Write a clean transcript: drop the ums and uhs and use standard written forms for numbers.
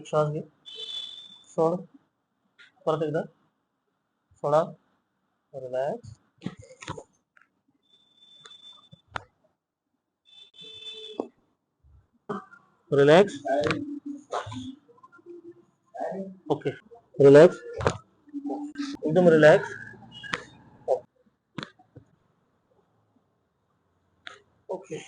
एक श्वास घे, सोड, परत एकदा सोडा, रिलॅक्स, रिलॅक्स, ओके, रिलॅक्स, एकदम रिलॅक्स, ओके.